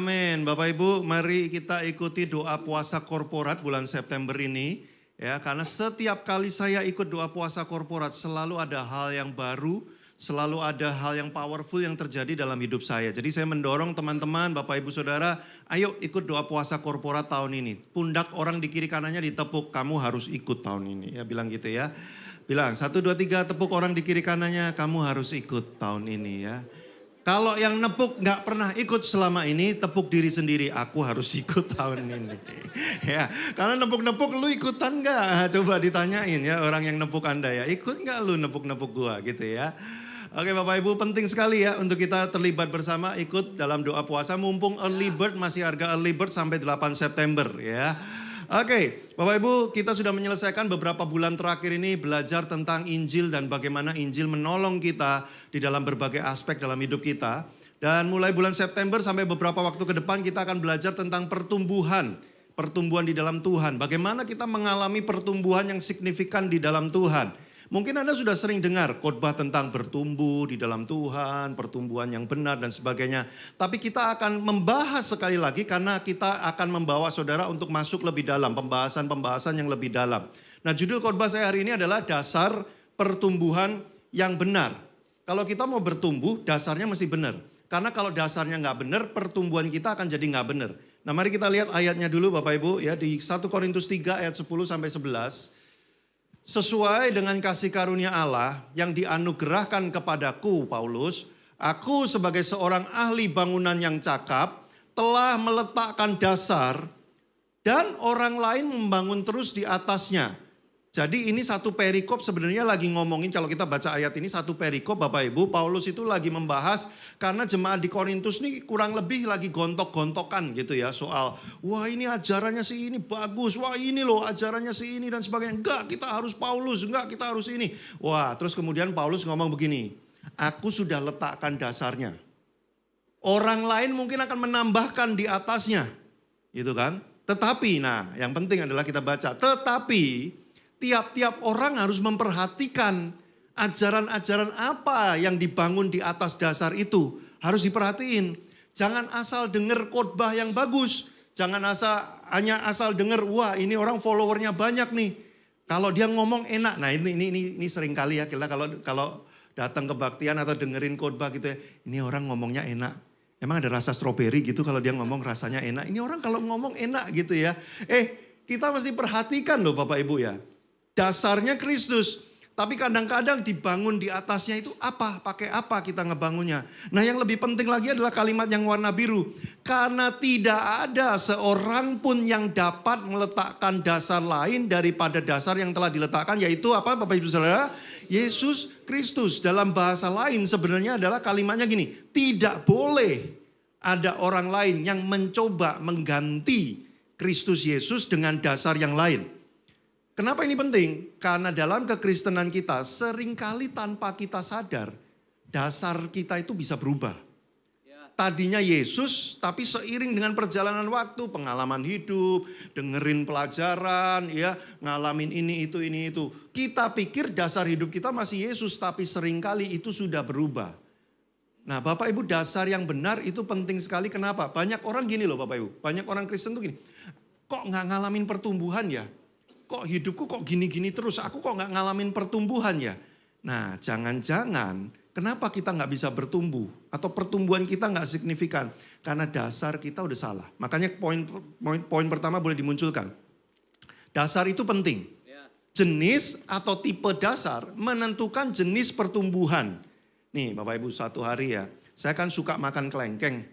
Amin. Bapak Ibu, mari kita ikuti doa puasa korporat bulan September ini. Ya, karena setiap kali saya ikut doa puasa korporat selalu ada hal yang baru, selalu ada hal yang powerful yang terjadi dalam hidup saya. Jadi saya mendorong teman-teman, Bapak Ibu Saudara, ayo ikut doa puasa korporat tahun ini. Pundak orang di kiri kanannya ditepuk, kamu harus ikut tahun ini. Ya, bilang gitu ya. Bilang 1, 2, 3 tepuk orang di kiri kanannya, kamu harus ikut tahun ini ya. Kalau yang nepuk nggak pernah ikut selama ini, tepuk diri sendiri. Aku harus ikut tahun ini. Ya, karena nepuk-nepuk lu ikutan nggak? Coba ditanyain ya orang yang nepuk Anda ya. Ikut nggak lu nepuk-nepuk gua gitu ya. Oke Bapak Ibu, penting sekali ya untuk kita terlibat bersama ikut dalam doa puasa. Mumpung early bird, masih harga early bird sampai 8 September ya. Oke, Bapak Ibu, kita sudah menyelesaikan beberapa bulan terakhir ini belajar tentang Injil dan bagaimana Injil menolong kita di dalam berbagai aspek dalam hidup kita. Dan mulai bulan September sampai beberapa waktu ke depan kita akan belajar tentang pertumbuhan di dalam Tuhan. Bagaimana kita mengalami pertumbuhan yang signifikan di dalam Tuhan. Mungkin Anda sudah sering dengar khotbah tentang bertumbuh di dalam Tuhan, pertumbuhan yang benar dan sebagainya. Tapi kita akan membahas sekali lagi karena kita akan membawa saudara untuk masuk lebih dalam, pembahasan-pembahasan yang lebih dalam. Nah, judul khotbah saya hari ini adalah dasar pertumbuhan yang benar. Kalau kita mau bertumbuh, dasarnya mesti benar. Karena kalau dasarnya nggak benar, pertumbuhan kita akan jadi nggak benar. Nah, mari kita lihat ayatnya dulu Bapak Ibu ya di 1 Korintus 3 ayat 10 sampai 11. Sesuai dengan kasih karunia Allah yang dianugerahkan kepadaku, Paulus, aku sebagai seorang ahli bangunan yang cakap, telah meletakkan dasar dan orang lain membangun terus di atasnya. Jadi ini satu perikop sebenarnya lagi ngomongin, kalau kita baca ayat ini satu perikop Bapak Ibu, Paulus itu lagi membahas karena jemaat di Korintus ini kurang lebih lagi gontok-gontokan gitu ya soal wah ini ajarannya si ini bagus, wah ini loh ajarannya si ini dan sebagainya. Enggak kita harus Paulus, enggak kita harus ini. Wah terus kemudian Paulus ngomong begini, aku sudah letakkan dasarnya. Orang lain mungkin akan menambahkan di atasnya gitu kan. Tetapi nah yang penting adalah kita baca, tetapi tiap-tiap orang harus memperhatikan ajaran-ajaran apa yang dibangun di atas dasar itu. Harus diperhatiin. Jangan asal dengar khotbah yang bagus. Jangan hanya asal dengar, wah ini orang followernya banyak nih. Kalau dia ngomong enak. Nah ini sering kali ya kita kalau datang kebaktian atau dengerin khotbah gitu ya. Ini orang ngomongnya enak. Emang ada rasa stroberi gitu kalau dia ngomong rasanya enak. Ini orang kalau ngomong enak gitu ya. Kita mesti perhatikan loh Bapak Ibu ya. Dasarnya Kristus, tapi kadang-kadang dibangun di atasnya itu apa, pakai apa kita ngebangunnya. Nah yang lebih penting lagi adalah kalimat yang warna biru. Karena tidak ada seorang pun yang dapat meletakkan dasar lain daripada dasar yang telah diletakkan. Yaitu apa Bapak Ibu Saudara? Yesus Kristus. Dalam bahasa lain sebenarnya adalah kalimatnya gini. Tidak boleh ada orang lain yang mencoba mengganti Kristus Yesus dengan dasar yang lain. Kenapa ini penting? Karena dalam kekristenan kita seringkali tanpa kita sadar dasar kita itu bisa berubah. Tadinya Yesus tapi seiring dengan perjalanan waktu, pengalaman hidup, dengerin pelajaran, ya, ngalamin ini itu. Kita pikir dasar hidup kita masih Yesus tapi seringkali itu sudah berubah. Nah Bapak Ibu dasar yang benar itu penting sekali. Kenapa? Banyak orang gini loh Bapak Ibu, banyak orang Kristen tuh gini, kok gak ngalamin pertumbuhan ya? Kok hidupku kok gini-gini terus, aku kok gak ngalamin pertumbuhan ya. Nah jangan-jangan kenapa kita gak bisa bertumbuh atau pertumbuhan kita gak signifikan. Karena dasar kita udah salah. Makanya poin pertama boleh dimunculkan. Dasar itu penting. Jenis atau tipe dasar menentukan jenis pertumbuhan. Nih Bapak Ibu satu hari ya, saya kan suka makan kelengkeng.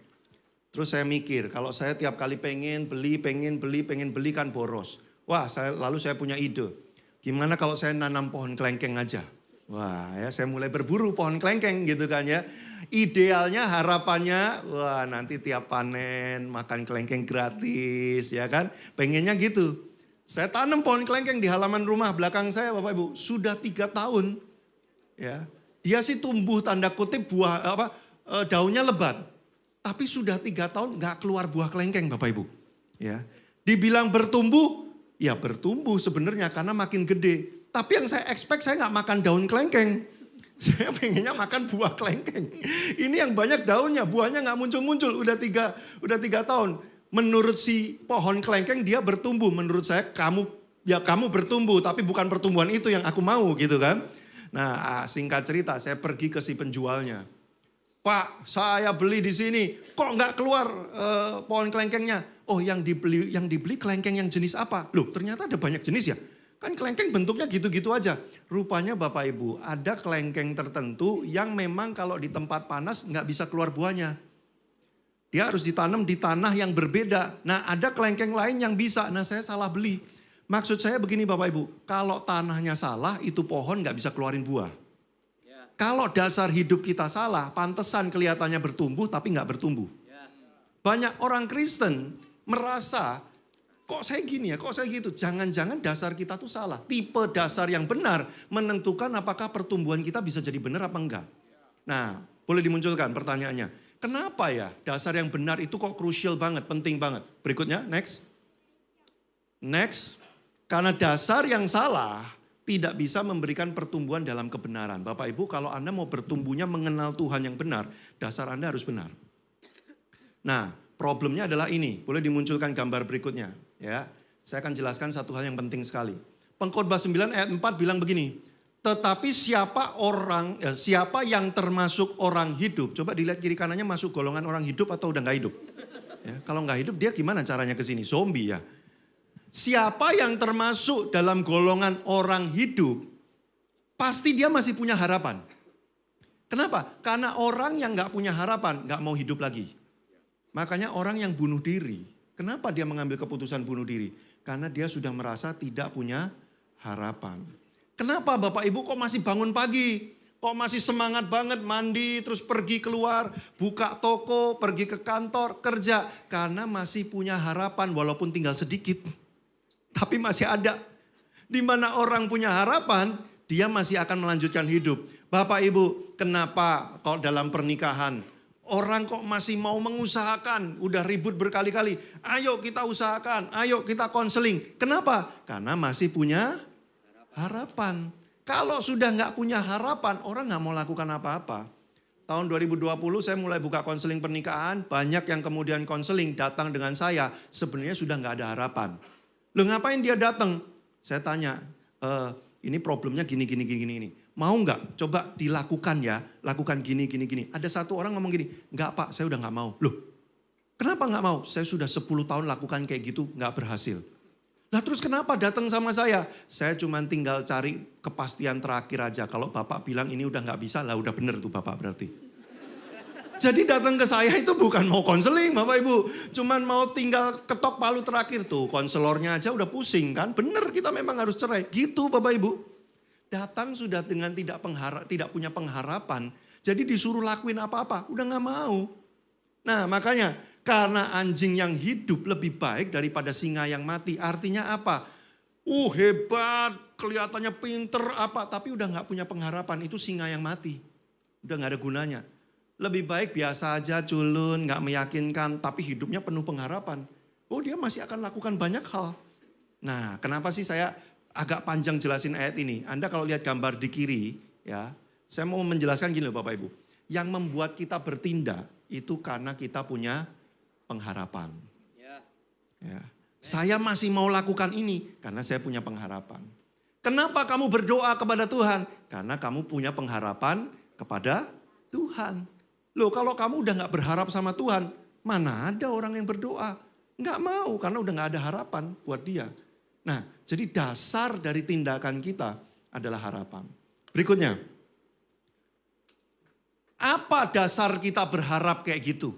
Terus saya mikir kalau saya tiap kali pengen beli kan boros. Wah, lalu saya punya ide. Gimana kalau saya nanam pohon kelengkeng aja? Wah, ya saya mulai berburu pohon kelengkeng gitu kan ya. Idealnya harapannya, wah nanti tiap panen makan kelengkeng gratis ya kan. Pengennya gitu. Saya tanam pohon kelengkeng di halaman rumah belakang saya Bapak Ibu. Sudah 3 tahun. Ya, dia sih tumbuh tanda kutip daunnya lebat. Tapi sudah 3 tahun gak keluar buah kelengkeng Bapak Ibu. Ya, dibilang bertumbuh. Ya bertumbuh sebenarnya karena makin gede. Tapi yang saya expect saya nggak makan daun kelengkeng. Saya pengennya makan buah kelengkeng. Ini yang banyak daunnya, buahnya nggak muncul-muncul. Udah tiga tahun. Menurut si pohon kelengkeng dia bertumbuh. Menurut saya kamu bertumbuh, tapi bukan pertumbuhan itu yang aku mau gitu kan. Nah singkat cerita saya pergi ke si penjualnya. Pak, saya beli di sini, kok nggak keluar pohon kelengkengnya? Oh yang dibeli kelengkeng yang jenis apa? Loh ternyata ada banyak jenis ya. Kan kelengkeng bentuknya gitu-gitu aja. Rupanya Bapak Ibu ada kelengkeng tertentu yang memang kalau di tempat panas nggak bisa keluar buahnya. Dia harus ditanam di tanah yang berbeda. Nah ada kelengkeng lain yang bisa, nah saya salah beli. Maksud saya begini Bapak Ibu, kalau tanahnya salah itu pohon nggak bisa keluarin buah. Kalau dasar hidup kita salah, pantesan kelihatannya bertumbuh tapi nggak bertumbuh. Banyak orang Kristen merasa, kok saya gini ya, kok saya gitu. Jangan-jangan dasar kita tuh salah. Tipe dasar yang benar menentukan apakah pertumbuhan kita bisa jadi benar apa enggak. Nah, boleh dimunculkan pertanyaannya. Kenapa ya dasar yang benar itu kok krusial banget, penting banget. Berikutnya, next. Next, karena dasar yang salah tidak bisa memberikan pertumbuhan dalam kebenaran. Bapak Ibu, kalau Anda mau bertumbuhnya mengenal Tuhan yang benar, dasar Anda harus benar. Nah, problemnya adalah ini. Boleh dimunculkan gambar berikutnya. Ya, saya akan jelaskan satu hal yang penting sekali. Pengkhotbah 9 ayat 4 bilang begini. Tetapi siapa yang termasuk orang hidup. Coba dilihat kiri kanannya masuk golongan orang hidup atau udah gak hidup. Ya, kalau gak hidup dia gimana caranya ke sini? Zombie ya. Siapa yang termasuk dalam golongan orang hidup, pasti dia masih punya harapan. Kenapa? Karena orang yang gak punya harapan gak mau hidup lagi. Makanya orang yang bunuh diri, kenapa dia mengambil keputusan bunuh diri? Karena dia sudah merasa tidak punya harapan. Kenapa Bapak Ibu kok masih bangun pagi? Kok masih semangat banget mandi terus pergi keluar, buka toko, pergi ke kantor, kerja. Karena masih punya harapan walaupun tinggal sedikit. Tapi masih ada. Di mana orang punya harapan, dia masih akan melanjutkan hidup. Bapak Ibu, kenapa kok dalam pernikahan orang kok masih mau mengusahakan, udah ribut berkali-kali. Ayo kita usahakan, ayo kita konseling. Kenapa? Karena masih punya harapan. Kalau sudah nggak punya harapan, orang nggak mau lakukan apa-apa. Tahun 2020 saya mulai buka konseling pernikahan, banyak yang kemudian konseling datang dengan saya, sebenarnya sudah nggak ada harapan. Loh ngapain dia datang? Saya tanya, ini problemnya gini. Mau nggak? Coba dilakukan ya, lakukan gini. Ada satu orang ngomong gini, nggak Pak, saya udah nggak mau. Loh, kenapa nggak mau? Saya sudah 10 tahun lakukan kayak gitu, nggak berhasil. Lah terus kenapa datang sama saya? Saya cuma tinggal cari kepastian terakhir aja. Kalau Bapak bilang ini udah nggak bisa, lah udah bener tuh Bapak berarti. Jadi datang ke saya itu bukan mau konseling Bapak Ibu. Cuman mau tinggal ketok palu terakhir tuh. Konselornya aja udah pusing kan. Bener kita memang harus cerai. Gitu Bapak Ibu. Datang sudah dengan tidak punya pengharapan. Jadi disuruh lakuin apa-apa. Udah gak mau. Nah makanya karena anjing yang hidup lebih baik daripada singa yang mati. Artinya apa? Hebat. Kelihatannya pinter apa. Tapi udah gak punya pengharapan. Itu singa yang mati. Udah gak ada gunanya. Lebih baik biasa aja, culun, gak meyakinkan, tapi hidupnya penuh pengharapan. Oh dia masih akan lakukan banyak hal. Nah kenapa sih saya agak panjang jelasin ayat ini. Anda kalau lihat gambar di kiri, ya, saya mau menjelaskan gini loh Bapak Ibu. Yang membuat kita bertindak itu karena kita punya pengharapan. Ya. Saya masih mau lakukan ini karena saya punya pengharapan. Kenapa kamu berdoa kepada Tuhan? Karena kamu punya pengharapan kepada Tuhan. Loh kalau kamu udah gak berharap sama Tuhan, mana ada orang yang berdoa? Gak mau karena udah gak ada harapan buat dia. Nah jadi dasar dari tindakan kita adalah harapan. Berikutnya. Apa dasar kita berharap kayak gitu?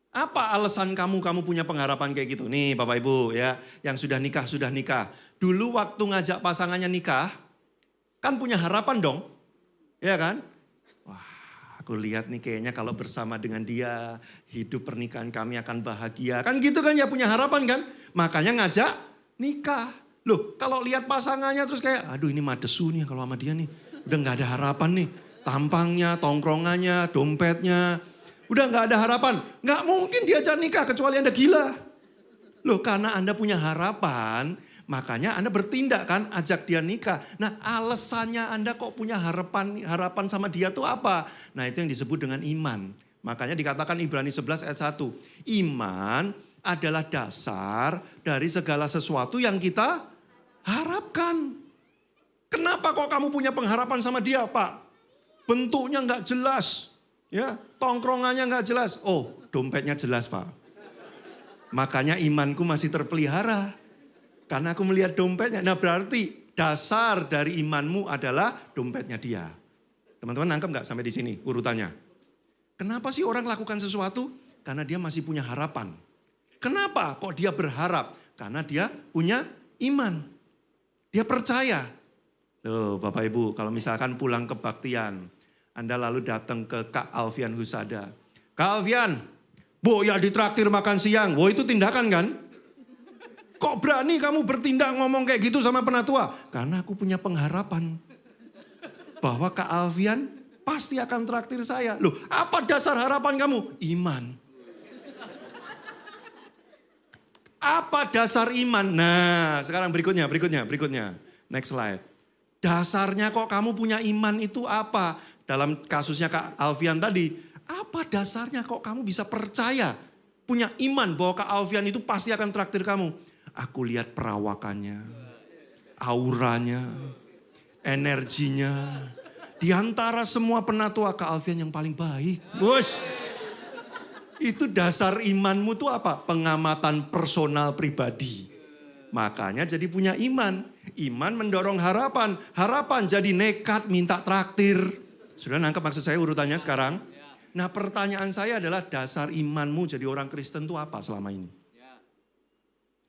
Apa alasan kamu punya pengharapan kayak gitu? Nih Bapak Ibu ya, yang sudah nikah. Dulu waktu ngajak pasangannya nikah, kan punya harapan dong. Ya kan? Aku lihat nih kayaknya kalau bersama dengan dia, hidup pernikahan kami akan bahagia. Kan gitu kan ya punya harapan kan. Makanya ngajak nikah. Loh kalau lihat pasangannya terus kayak, aduh ini madesu nih kalau sama dia nih. Udah gak ada harapan nih. Tampangnya, tongkrongannya, dompetnya. Udah gak ada harapan. Gak mungkin diajak nikah kecuali Anda gila. Loh karena Anda punya harapan, Makanya Anda bertindak kan, ajak dia nikah. Nah alasannya Anda kok punya harapan sama dia tuh apa? Nah itu yang disebut dengan iman. Makanya dikatakan Ibrani 11 ayat 1. Iman adalah dasar dari segala sesuatu yang kita harapkan. Kenapa kok kamu punya pengharapan sama dia, Pak? Bentuknya nggak jelas, ya, tongkrongannya nggak jelas. Oh, dompetnya jelas, Pak. Makanya imanku masih terpelihara. Karena aku melihat dompetnya. Nah berarti dasar dari imanmu adalah dompetnya dia. Teman-teman nangkep nggak sampai di sini urutannya? Kenapa sih orang lakukan sesuatu? Karena dia masih punya harapan. Kenapa kok dia berharap? Karena dia punya iman. Dia percaya. Loh Bapak Ibu, kalau misalkan pulang kebaktian, Anda lalu datang ke Kak Alfian Husada. Kak Alfian, Bu ya ditraktir makan siang. Wah itu tindakan kan? Kok berani kamu bertindak ngomong kayak gitu sama penatua? Karena aku punya pengharapan. Bahwa Kak Alfian pasti akan traktir saya. Loh apa dasar harapan kamu? Iman. Apa dasar iman? Nah, sekarang berikutnya. Next slide. Dasarnya kok kamu punya iman itu apa? Dalam kasusnya Kak Alfian tadi, apa dasarnya kok kamu bisa percaya? Punya iman bahwa Kak Alfian itu pasti akan traktir kamu. Aku lihat perawakannya, auranya, energinya. Di antara semua penatua Kak Alfian yang paling baik. Bos. Itu dasar imanmu tuh apa? Pengamatan personal pribadi. Makanya jadi punya iman. Iman mendorong harapan. Harapan jadi nekat minta traktir. Sudah nangkep maksud saya urutannya sekarang? Nah pertanyaan saya adalah dasar imanmu jadi orang Kristen itu apa selama ini?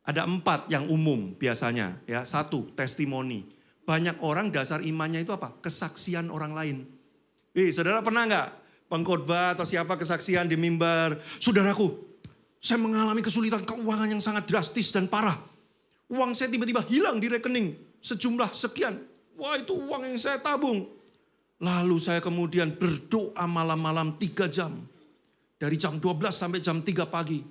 Ada 4 yang umum biasanya. Ya, 1, testimoni. Banyak orang dasar imannya itu apa? Kesaksian orang lain. Saudara pernah nggak? Pengkhotbah atau siapa kesaksian di mimbar. Saudaraku, saya mengalami kesulitan keuangan yang sangat drastis dan parah. Uang saya tiba-tiba hilang di rekening. Sejumlah sekian. Wah itu uang yang saya tabung. Lalu saya kemudian berdoa malam-malam 3 jam. Dari jam 12 sampai jam 3 pagi.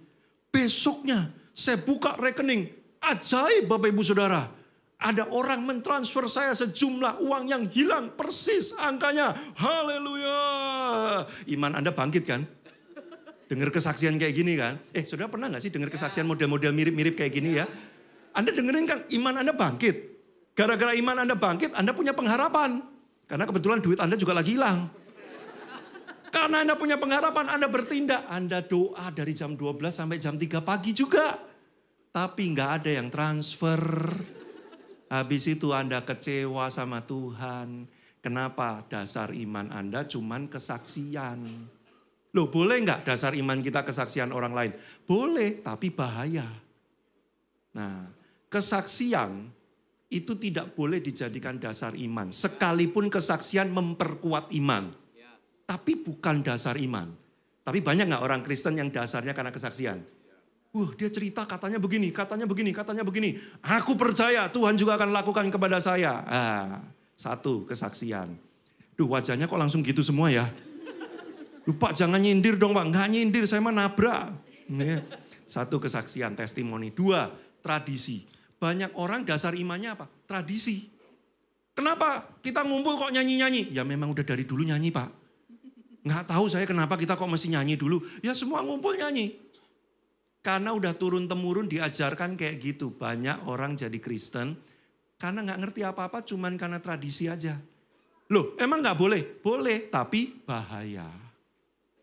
Besoknya saya buka rekening. Ajaib Bapak Ibu Saudara. Ada orang mentransfer saya sejumlah uang yang hilang persis angkanya. Haleluya. Iman Anda bangkit kan? Dengar kesaksian kayak gini kan? Saudara pernah gak sih dengar kesaksian model-model mirip-mirip kayak gini ya? Anda dengerin kan iman Anda bangkit. Gara-gara iman Anda bangkit, Anda punya pengharapan. Karena kebetulan duit Anda juga lagi hilang. Karena Anda punya pengharapan, Anda bertindak. Anda doa dari jam 12 sampai jam 3 pagi juga. Tapi gak ada yang transfer. Habis itu Anda kecewa sama Tuhan. Kenapa? Dasar iman Anda cuman kesaksian. Loh boleh nggak dasar iman kita kesaksian orang lain? Boleh, tapi bahaya. Nah, kesaksian itu tidak boleh dijadikan dasar iman. Sekalipun kesaksian memperkuat iman. Tapi bukan dasar iman. Tapi banyak nggak orang Kristen yang dasarnya karena kesaksian? Dia cerita katanya begini, katanya begini, katanya begini. Aku percaya Tuhan juga akan lakukan kepada saya. 1 kesaksian. Wajahnya kok langsung gitu semua ya. Pak jangan nyindir dong Pak. Nggak nyindir, saya mah nabrak. 1 kesaksian, testimoni. 2, tradisi. Banyak orang dasar imannya apa? Tradisi. Kenapa kita ngumpul kok nyanyi-nyanyi? Ya memang udah dari dulu nyanyi Pak. Nggak tahu saya kenapa kita kok mesti nyanyi dulu. Ya semua ngumpul nyanyi. Karena udah turun-temurun diajarkan kayak gitu. Banyak orang jadi Kristen karena nggak ngerti apa-apa cuman karena tradisi aja. Loh emang nggak boleh? Boleh tapi bahaya.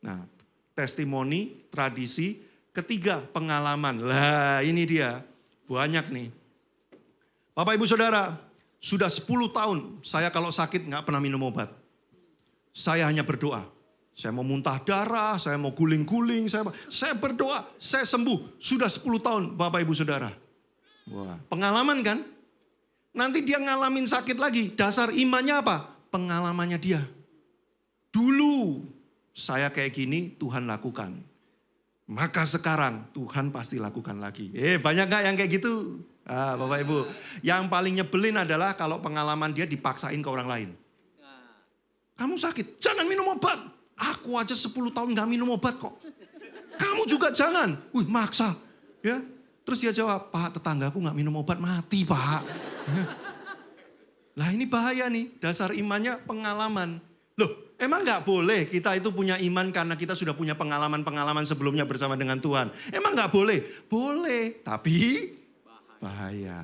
Nah testimoni, tradisi. Ketiga pengalaman. Lah ini dia banyak nih. Bapak Ibu Saudara sudah 10 tahun saya kalau sakit nggak pernah minum obat. Saya hanya berdoa. Saya mau muntah darah, saya mau guling-guling, saya berdoa, saya sembuh. Sudah 10 tahun Bapak Ibu Saudara. Wah, pengalaman kan? Nanti dia ngalamin sakit lagi, dasar imannya apa? Pengalamannya dia. Dulu saya kayak gini, Tuhan lakukan. Maka sekarang Tuhan pasti lakukan lagi. Banyak gak yang kayak gitu? Bapak Ibu, yang paling nyebelin adalah kalau pengalaman dia dipaksain ke orang lain. Kamu sakit, jangan minum obat. Aku aja 10 tahun gak minum obat kok. Kamu juga jangan. Maksa. Ya. Terus dia jawab, Pak tetanggaku gak minum obat mati Pak. Lah ini bahaya nih, dasar imannya pengalaman. Loh, emang gak boleh kita itu punya iman karena kita sudah punya pengalaman-pengalaman sebelumnya bersama dengan Tuhan? Emang gak boleh? Boleh, tapi bahaya.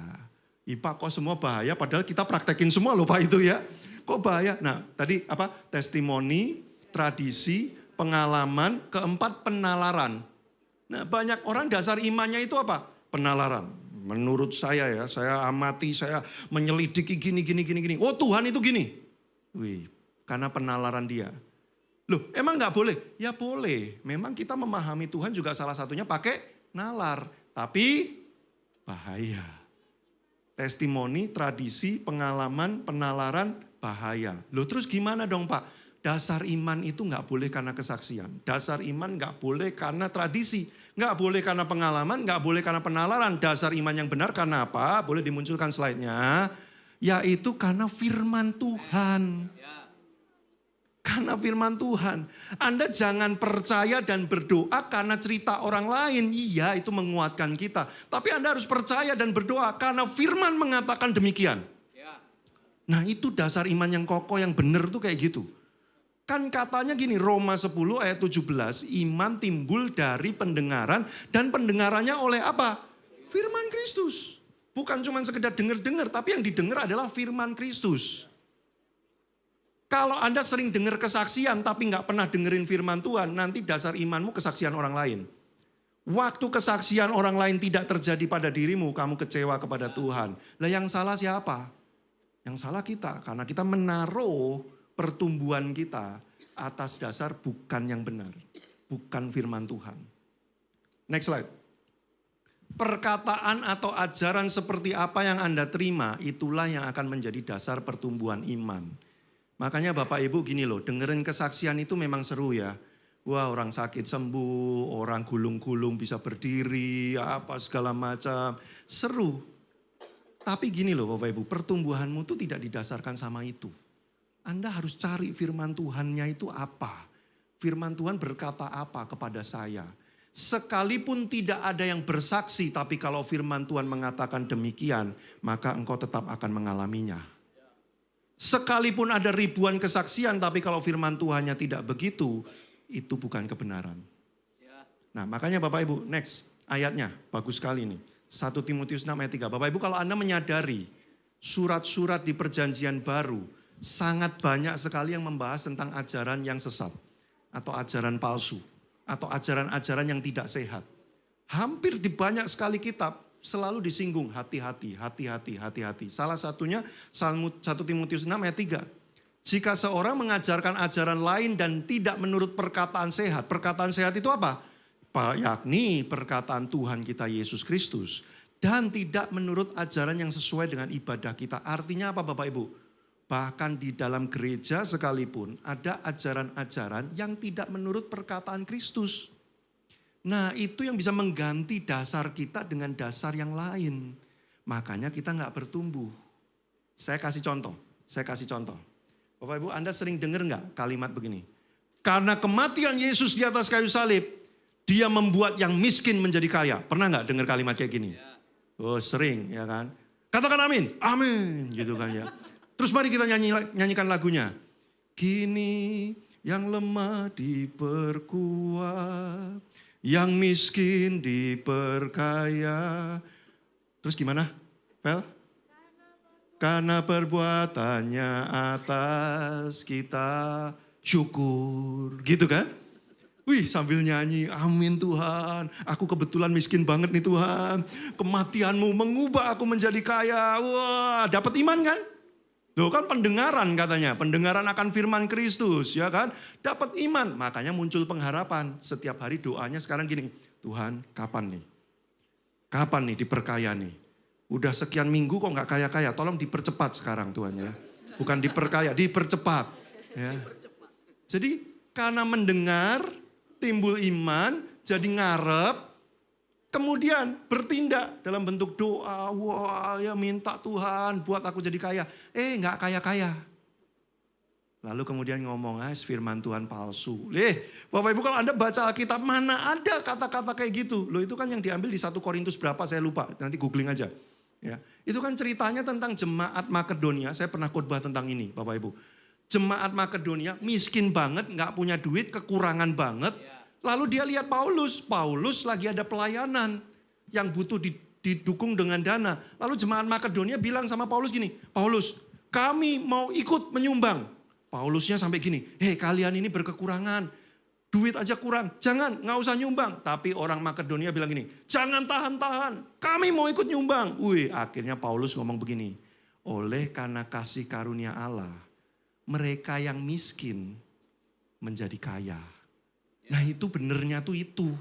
Pak kok semua bahaya padahal kita praktekin semua loh Pak itu ya. Kok bahaya? Nah tadi apa? Testimoni, tradisi, pengalaman, keempat penalaran. Nah banyak orang dasar imannya itu apa? Penalaran. Menurut saya ya, saya amati, saya menyelidiki gini. Oh Tuhan itu gini. Wih, karena penalaran dia. Loh emang gak boleh? Ya boleh. Memang kita memahami Tuhan juga salah satunya pakai nalar. Tapi bahaya. Testimoni, tradisi, pengalaman, penalaran, bahaya. Loh terus gimana dong Pak? Dasar iman itu gak boleh karena kesaksian. Dasar iman gak boleh karena tradisi. Gak boleh karena pengalaman, gak boleh karena penalaran. Dasar iman yang benar karena apa? Boleh dimunculkan slide-nya. Yaitu karena firman Tuhan. Karena firman Tuhan. Anda jangan percaya dan berdoa karena cerita orang lain. Iya itu menguatkan kita. Tapi Anda harus percaya dan berdoa karena firman mengatakan demikian. Nah itu dasar iman yang kokoh, yang benar tuh kayak gitu. Kan katanya gini, Roma 10 ayat 17, iman timbul dari pendengaran dan pendengarannya oleh apa? Firman Kristus. Bukan cuma sekedar dengar-dengar, tapi yang didengar adalah firman Kristus. Kalau Anda sering dengar kesaksian tapi nggak pernah dengerin firman Tuhan, nanti dasar imanmu kesaksian orang lain. Waktu kesaksian orang lain tidak terjadi pada dirimu, kamu kecewa kepada Tuhan. Lah yang salah siapa? Yang salah kita, karena kita menaruh pertumbuhan kita atas dasar bukan yang benar. Bukan firman Tuhan. Next slide. Perkataan atau ajaran seperti apa yang Anda terima, itulah yang akan menjadi dasar pertumbuhan iman. Makanya Bapak Ibu gini loh, dengerin kesaksian itu memang seru ya. Wah orang sakit sembuh, orang gulung-gulung bisa berdiri, apa segala macam. Seru. Tapi gini loh Bapak Ibu, pertumbuhanmu itu tidak didasarkan sama itu. Anda harus cari firman Tuhannya itu apa. Firman Tuhan berkata apa kepada saya. Sekalipun tidak ada yang bersaksi, tapi kalau firman Tuhan mengatakan demikian, maka engkau tetap akan mengalaminya. Sekalipun ada ribuan kesaksian, tapi kalau firman Tuhannya tidak begitu, itu bukan kebenaran. Nah makanya Bapak Ibu, next ayatnya, bagus sekali nih. 1 Timotius 6 ayat 3. Bapak Ibu kalau Anda menyadari surat-surat di perjanjian baru, sangat banyak sekali yang membahas tentang ajaran yang sesat. Atau ajaran palsu. Atau ajaran-ajaran yang tidak sehat. Hampir di banyak sekali kitab selalu disinggung hati-hati, hati-hati, hati-hati. Salah satunya 1 Timotius 6 ayat 3. Jika seorang mengajarkan ajaran lain dan tidak menurut perkataan sehat. Perkataan sehat itu apa? Yakni perkataan Tuhan kita Yesus Kristus. Dan tidak menurut ajaran yang sesuai dengan ibadah kita. Artinya apa Bapak Ibu? Bahkan di dalam gereja sekalipun ada ajaran-ajaran yang tidak menurut perkataan Kristus. Nah itu yang bisa mengganti dasar kita dengan dasar yang lain. Makanya kita gak bertumbuh. Saya kasih contoh. Bapak Ibu Anda sering dengar gak kalimat begini? Karena kematian Yesus di atas kayu salib, dia membuat yang miskin menjadi kaya. Pernah gak dengar kalimat kayak gini? Oh sering ya kan. Katakan amin. Amin gitu kan ya. Terus mari kita nyanyikan lagunya. Kini yang lemah diperkuat, yang miskin diperkaya. Terus gimana? Pel? Karena perbuatannya atas kita syukur. Gitu kan? Wih sambil nyanyi, amin Tuhan. Aku kebetulan miskin banget nih Tuhan. Kematianmu mengubah aku menjadi kaya. Wah dapat iman kan? Loh kan pendengaran katanya, pendengaran akan firman Kristus ya kan. Dapat iman, makanya muncul pengharapan. Setiap hari doanya sekarang gini, Tuhan kapan nih? Kapan nih diperkaya nih? Udah sekian minggu kok gak kaya-kaya, tolong dipercepat sekarang Tuhan ya. Bukan diperkaya, dipercepat. Ya. Jadi karena mendengar, timbul iman, jadi ngarep. Kemudian bertindak dalam bentuk doa, wah ya minta Tuhan buat aku jadi kaya. Gak kaya-kaya. Lalu kemudian ngomong, firman Tuhan palsu. Bapak Ibu kalau Anda baca Alkitab, mana ada kata-kata kayak gitu. Loh itu kan yang diambil di 1 Korintus berapa saya lupa, nanti googling aja. Ya, itu kan ceritanya tentang jemaat Makedonia, saya pernah khotbah tentang ini Bapak Ibu. Jemaat Makedonia miskin banget, gak punya duit, kekurangan banget. Lalu dia lihat Paulus lagi ada pelayanan yang butuh didukung dengan dana. Lalu jemaat Makedonia bilang sama Paulus gini, Paulus kami mau ikut menyumbang. Paulusnya sampai gini, kalian ini berkekurangan, duit aja kurang, jangan, nggak usah nyumbang. Tapi orang Makedonia bilang gini, jangan tahan-tahan, kami mau ikut nyumbang. Akhirnya Paulus ngomong begini, oleh karena kasih karunia Allah, mereka yang miskin menjadi kaya. Nah itu benernya tuh itu.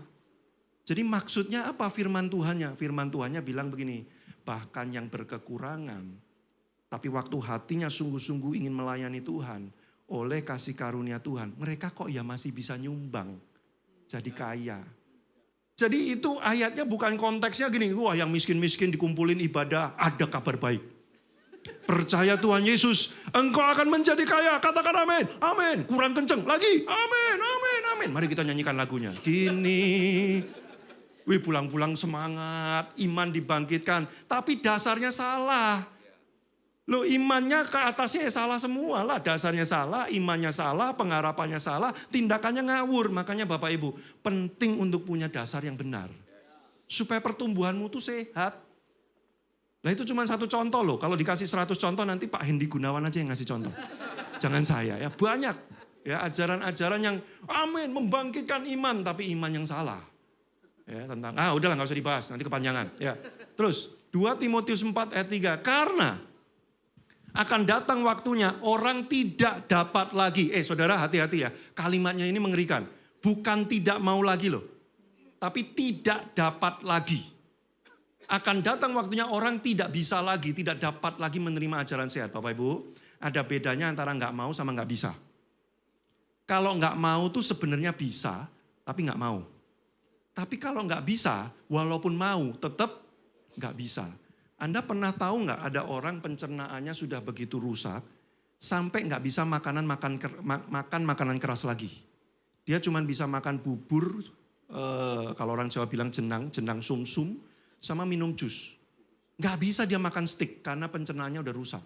Jadi maksudnya apa firman Tuhannya? Firman Tuhannya bilang begini, bahkan yang berkekurangan, tapi waktu hatinya sungguh-sungguh ingin melayani Tuhan, oleh kasih karunia Tuhan, mereka kok ya masih bisa nyumbang, jadi kaya. Jadi itu ayatnya bukan konteksnya gini, wah yang miskin-miskin dikumpulin ibadah, ada kabar baik. Percaya Tuhan Yesus, engkau akan menjadi kaya, katakan amin, amin. Kurang kenceng, lagi, amin, amin, amin. Mari kita nyanyikan lagunya. Gini, pulang-pulang semangat, iman dibangkitkan, tapi dasarnya salah. Loh imannya ke atasnya ya salah semua lah, dasarnya salah, imannya salah, pengharapannya salah, tindakannya ngawur. Makanya Bapak Ibu, penting untuk punya dasar yang benar. Supaya pertumbuhanmu tuh sehat. Nah itu cuma satu contoh loh, kalau dikasih 100 contoh nanti Pak Hendy Gunawan aja yang ngasih contoh. Jangan saya ya, banyak ya ajaran-ajaran yang amin, membangkitkan iman, tapi iman yang salah. Ya tentang, udahlah gak usah dibahas, nanti kepanjangan. Ya. Terus 2 Timotius 4 ayat 3, karena akan datang waktunya orang tidak dapat lagi. Saudara hati-hati ya, kalimatnya ini mengerikan. Bukan tidak mau lagi loh, tapi tidak dapat lagi. Akan datang waktunya orang tidak bisa lagi, tidak dapat lagi menerima ajaran sehat. Bapak Ibu, ada bedanya antara nggak mau sama nggak bisa. Kalau nggak mau tuh sebenarnya bisa, tapi nggak mau. Tapi kalau nggak bisa, walaupun mau tetap nggak bisa. Anda pernah tahu nggak ada orang pencernaannya sudah begitu rusak sampai nggak bisa makan makanan keras lagi. Dia cuma bisa makan bubur, kalau orang Jawa bilang jenang sumsum, sama minum jus. Nggak bisa dia makan steak karena pencernaannya udah rusak.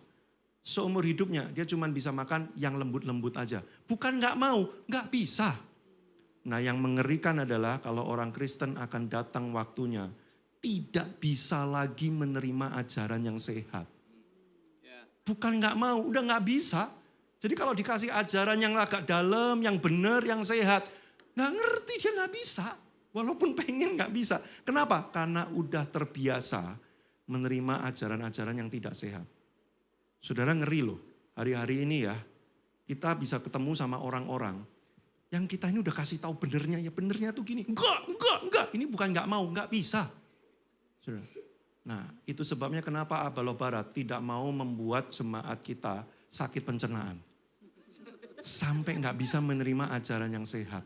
Seumur hidupnya dia cuma bisa makan yang lembut-lembut aja. Bukan nggak mau, nggak bisa. Nah yang mengerikan adalah kalau orang Kristen akan datang waktunya, tidak bisa lagi menerima ajaran yang sehat. Bukan nggak mau, udah nggak bisa. Jadi kalau dikasih ajaran yang agak dalam, yang benar, yang sehat, nggak ngerti dia nggak bisa. Walaupun pengen nggak bisa. Kenapa? Karena udah terbiasa menerima ajaran-ajaran yang tidak sehat. Saudara ngeri loh, hari-hari ini ya, kita bisa ketemu sama orang-orang yang kita ini udah kasih tahu benernya, ya benernya tuh gini. Enggak. Ini bukan nggak mau, nggak bisa. Nah itu sebabnya kenapa Abalo Barat tidak mau membuat jemaat kita sakit pencernaan. Sampai nggak bisa menerima ajaran yang sehat.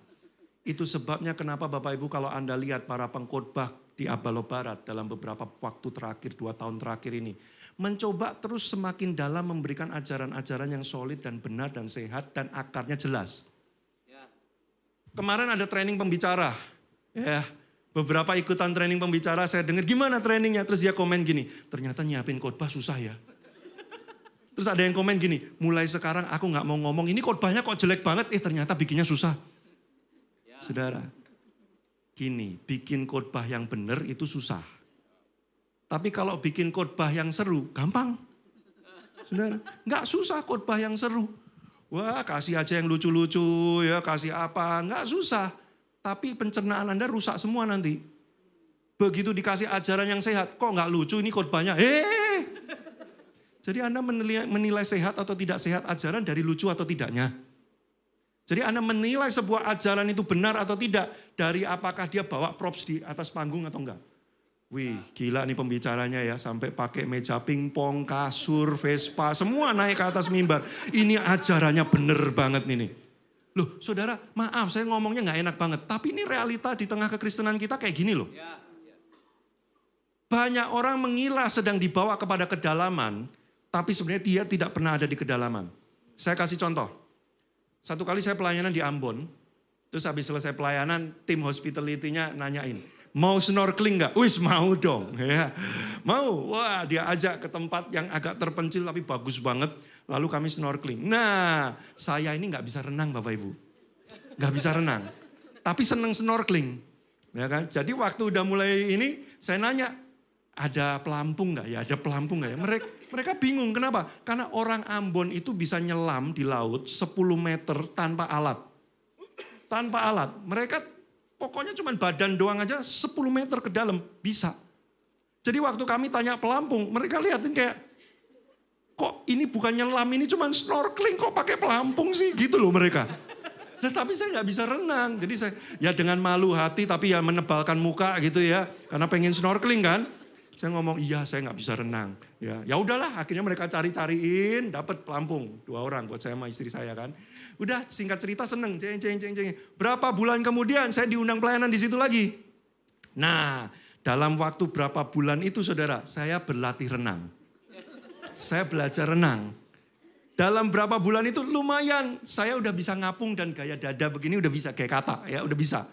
Itu sebabnya kenapa Bapak Ibu kalau Anda lihat para pengkhotbah di Abalo Barat dalam beberapa waktu terakhir, 2 tahun terakhir ini. Mencoba terus semakin dalam memberikan ajaran-ajaran yang solid dan benar dan sehat dan akarnya jelas. Kemarin ada training pembicara. Ya. Beberapa ikutan training pembicara, saya dengar gimana trainingnya. Terus dia komen gini, ternyata nyiapin khotbah susah ya. Terus ada yang komen gini, mulai sekarang aku gak mau ngomong, ini khotbahnya kok jelek banget, ternyata bikinnya susah. Saudara, gini, bikin khotbah yang benar itu susah. Tapi kalau bikin khotbah yang seru, gampang. Saudara, gak susah khotbah yang seru. Wah kasih aja yang lucu-lucu, ya kasih apa, gak susah. Tapi pencernaan Anda rusak semua nanti. Begitu dikasih ajaran yang sehat, kok nggak lucu ini khotbahnya. Jadi Anda menilai sehat atau tidak sehat ajaran dari lucu atau tidaknya. Jadi Anda menilai sebuah ajaran itu benar atau tidak dari apakah dia bawa props di atas panggung atau enggak. Wih gila nih pembicaranya ya, sampai pakai meja pingpong, kasur, Vespa, semua naik ke atas mimbar. Ini ajarannya bener banget nih. Loh saudara, maaf saya ngomongnya gak enak banget. Tapi ini realita di tengah kekristenan kita kayak gini loh. Banyak orang mengira sedang dibawa kepada kedalaman, tapi sebenarnya dia tidak pernah ada di kedalaman. Saya kasih contoh. Satu kali saya pelayanan di Ambon, terus habis selesai pelayanan, tim hospitality-nya nanyain, mau snorkeling nggak? Wis mau dong, ya. Mau. Wah, dia ajak ke tempat yang agak terpencil tapi bagus banget. Lalu kami snorkeling. Nah, saya ini nggak bisa renang, Bapak Ibu, nggak bisa renang, tapi seneng snorkeling, ya kan? Jadi waktu udah mulai ini, saya nanya, ada pelampung nggak ya? Ada pelampung nggak ya? Mereka bingung, kenapa? Karena orang Ambon itu bisa nyelam di laut 10 meter tanpa alat. Tanpa alat. Mereka pokoknya cuma badan doang aja 10 meter ke dalam, bisa. Jadi waktu kami tanya pelampung, mereka lihatin kayak, kok ini bukan nyelam, ini cuma snorkeling, kok pakai pelampung sih? Gitu loh mereka. Nah tapi saya nggak bisa renang, jadi saya ya dengan malu hati tapi ya menebalkan muka gitu ya, karena pengen snorkeling kan. Saya ngomong iya saya nggak bisa renang, ya udahlah akhirnya mereka cariin dapat pelampung 2 orang buat saya sama istri saya kan. Udah singkat cerita seneng, ceng. Berapa bulan kemudian saya diundang pelayanan di situ lagi. Nah dalam waktu berapa bulan itu saudara, saya berlatih renang, saya belajar renang. Dalam berapa bulan itu lumayan, saya udah bisa ngapung dan gaya dada begini udah bisa, kayak kata ya udah bisa.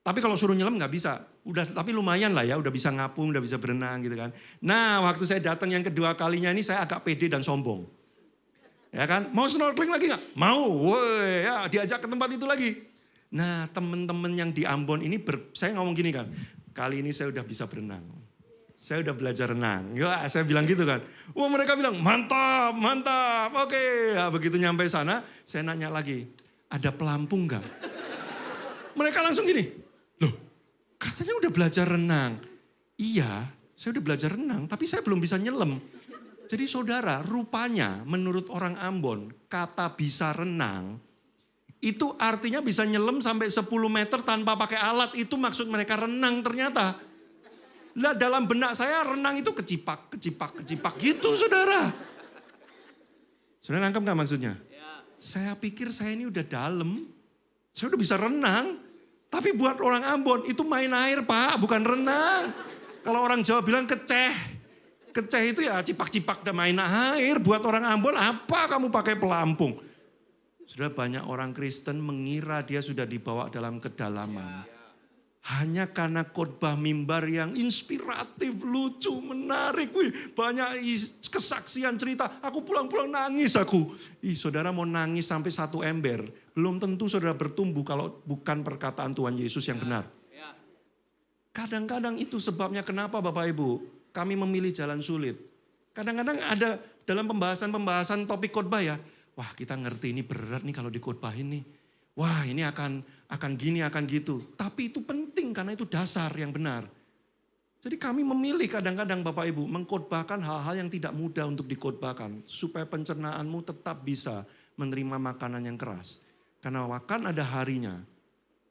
Tapi kalau suruh nyelam nggak bisa, tapi lumayan lah ya udah bisa ngapung, udah bisa berenang gitu kan. Nah waktu saya datang yang kedua kalinya ini saya agak pede dan sombong. Ya kan, mau snorkeling lagi nggak? Mau, woi ya diajak ke tempat itu lagi. Nah teman-teman yang di Ambon ini, saya ngomong gini kan, kali ini saya udah bisa berenang. Saya udah belajar renang. Ya, saya bilang gitu kan. Wah mereka bilang mantap, oke. Ya, begitu nyampe sana, saya nanya lagi, ada pelampung nggak? Mereka langsung gini, loh katanya udah belajar renang. Iya, saya udah belajar renang, tapi saya belum bisa nyelam. Jadi saudara, rupanya menurut orang Ambon, kata bisa renang, itu artinya bisa nyelam sampai 10 meter tanpa pakai alat. Itu maksud mereka renang ternyata. Lah dalam benak saya renang itu kecipak gitu saudara. Saudara nangkep gak maksudnya? Saya pikir saya ini udah dalam. Saya udah bisa renang. Tapi buat orang Ambon itu main air Pak, bukan renang. Kalau orang Jawa bilang keceh. Keceh itu ya cipak-cipak dan main air. Buat orang Ambon apa kamu pakai pelampung? Sudah banyak orang Kristen mengira dia sudah dibawa dalam kedalaman. Hanya karena khotbah mimbar yang inspiratif, lucu, menarik. Wih, banyak kesaksian cerita. Aku pulang-pulang nangis aku. Saudara mau nangis sampai 1 ember. Belum tentu saudara bertumbuh kalau bukan perkataan Tuhan Yesus yang benar. Kadang-kadang itu sebabnya kenapa Bapak Ibu kami memilih jalan sulit. Kadang-kadang ada dalam pembahasan topik khotbah ya. Wah kita ngerti ini berat nih kalau dikhotbahin nih. Wah ini akan gini, akan gitu. Tapi itu penting karena itu dasar yang benar. Jadi kami memilih kadang-kadang Bapak Ibu mengkhotbahkan hal-hal yang tidak mudah untuk dikhotbahkan. Supaya pencernaanmu tetap bisa menerima makanan yang keras. Karena akan ada harinya,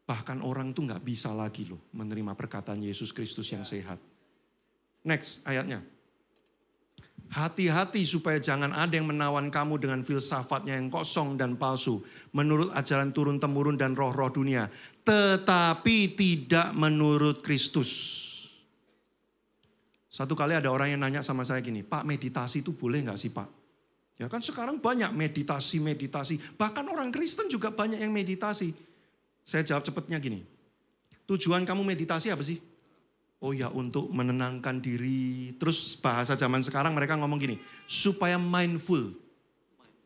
bahkan orang itu gak bisa lagi loh menerima perkataan Yesus Kristus yang sehat. Next ayatnya. Hati-hati supaya jangan ada yang menawan kamu dengan filsafatnya yang kosong dan palsu. Menurut ajaran turun-temurun dan roh-roh dunia. Tetapi tidak menurut Kristus. Satu kali ada orang yang nanya sama saya gini, Pak meditasi itu boleh gak sih Pak? Ya kan sekarang banyak meditasi. Bahkan orang Kristen juga banyak yang meditasi. Saya jawab cepetnya gini, tujuan kamu meditasi apa sih? Oh ya untuk menenangkan diri. Terus bahasa zaman sekarang mereka ngomong gini, supaya